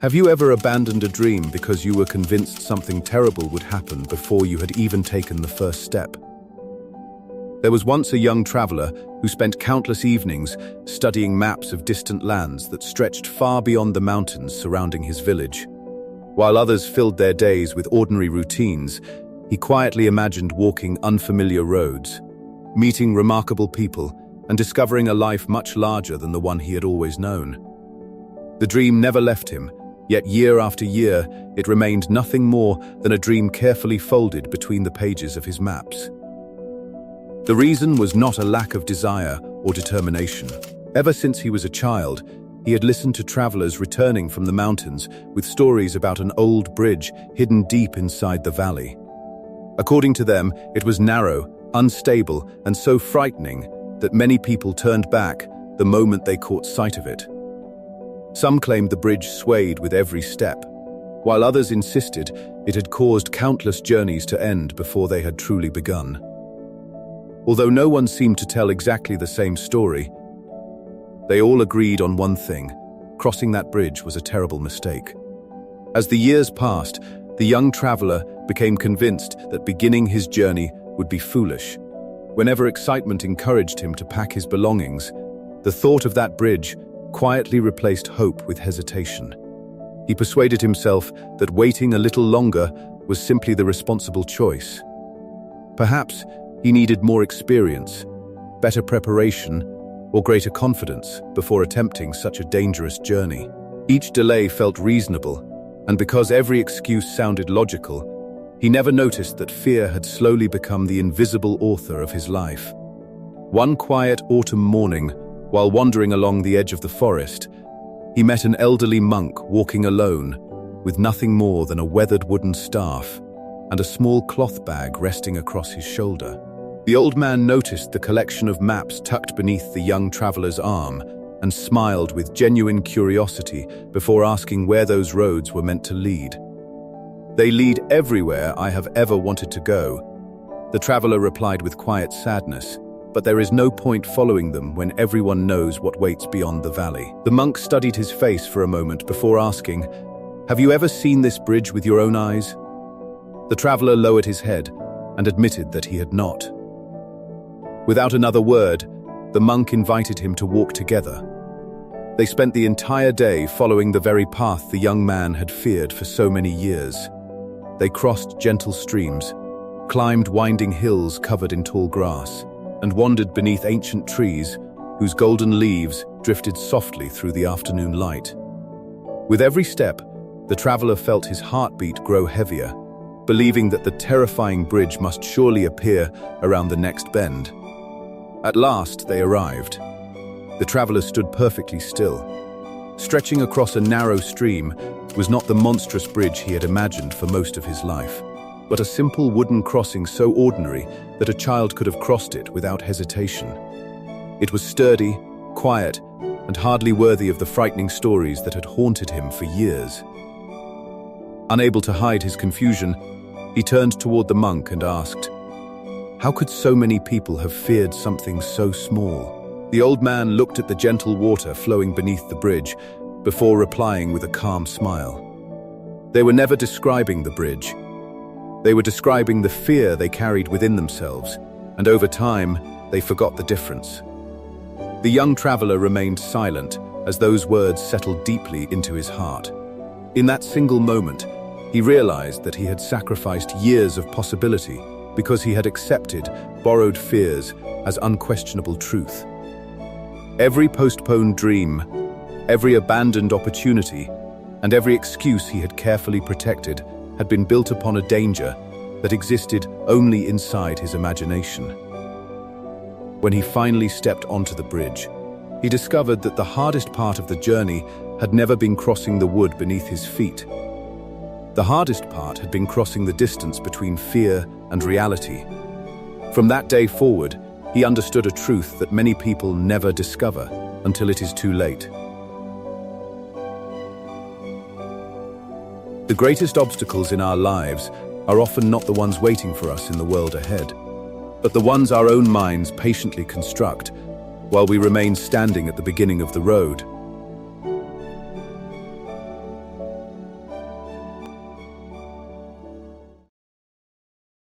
Have you ever abandoned a dream because you were convinced something terrible would happen before you had even taken the first step? There was once a young traveler who spent countless evenings studying maps of distant lands that stretched far beyond the mountains surrounding his village. While others filled their days with ordinary routines, he quietly imagined walking unfamiliar roads, meeting remarkable people, and discovering a life much larger than the one he had always known. The dream never left him, yet year after year, it remained nothing more than a dream carefully folded between the pages of his maps. The reason was not a lack of desire or determination. Ever since he was a child, he had listened to travelers returning from the mountains with stories about an old bridge hidden deep inside the valley. According to them, it was narrow, unstable, and so frightening that many people turned back the moment they caught sight of it. Some claimed the bridge swayed with every step, while others insisted it had caused countless journeys to end before they had truly begun. Although no one seemed to tell exactly the same story, they all agreed on one thing: crossing that bridge was a terrible mistake. As the years passed, the young traveler became convinced that beginning his journey would be foolish. Whenever excitement encouraged him to pack his belongings, the thought of that bridge quietly replaced hope with hesitation. He persuaded himself that waiting a little longer was simply the responsible choice. Perhaps he needed more experience, better preparation, or greater confidence before attempting such a dangerous journey. Each delay felt reasonable, and because every excuse sounded logical, he never noticed that fear had slowly become the invisible author of his life. One quiet autumn morning, while wandering along the edge of the forest, he met an elderly monk walking alone, with nothing more than a weathered wooden staff and a small cloth bag resting across his shoulder. The old man noticed the collection of maps tucked beneath the young traveler's arm and smiled with genuine curiosity before asking where those roads were meant to lead. "They lead everywhere I have ever wanted to go," the traveler replied with quiet sadness. "But there is no point following them when everyone knows what waits beyond the valley." The monk studied his face for a moment before asking, "Have you ever seen this bridge with your own eyes?" The traveler lowered his head and admitted that he had not. Without another word, the monk invited him to walk together. They spent the entire day following the very path the young man had feared for so many years. They crossed gentle streams, climbed winding hills covered in tall grass, and wandered beneath ancient trees whose golden leaves drifted softly through the afternoon light. With every step, the traveler felt his heartbeat grow heavier, believing that the terrifying bridge must surely appear around the next bend. At last, they arrived. The traveler stood perfectly still. Stretching across a narrow stream was not the monstrous bridge he had imagined for most of his life, but a simple wooden crossing so ordinary that a child could have crossed it without hesitation. It was sturdy, quiet, and hardly worthy of the frightening stories that had haunted him for years. Unable to hide his confusion, he turned toward the monk and asked, "How could so many people have feared something so small?" The old man looked at the gentle water flowing beneath the bridge before replying with a calm smile. They were never describing the bridge. They were describing the fear they carried within themselves, and over time, they forgot the difference. The young traveler remained silent as those words settled deeply into his heart. In that single moment, he realized that he had sacrificed years of possibility because he had accepted borrowed fears as unquestionable truth. Every postponed dream, every abandoned opportunity, and every excuse he had carefully protected had been built upon a danger that existed only inside his imagination. When he finally stepped onto the bridge, he discovered that the hardest part of the journey had never been crossing the wood beneath his feet. The hardest part had been crossing the distance between fear and reality. From that day forward, he understood a truth that many people never discover until it is too late. The greatest obstacles in our lives are often not the ones waiting for us in the world ahead, but the ones our own minds patiently construct while we remain standing at the beginning of the road.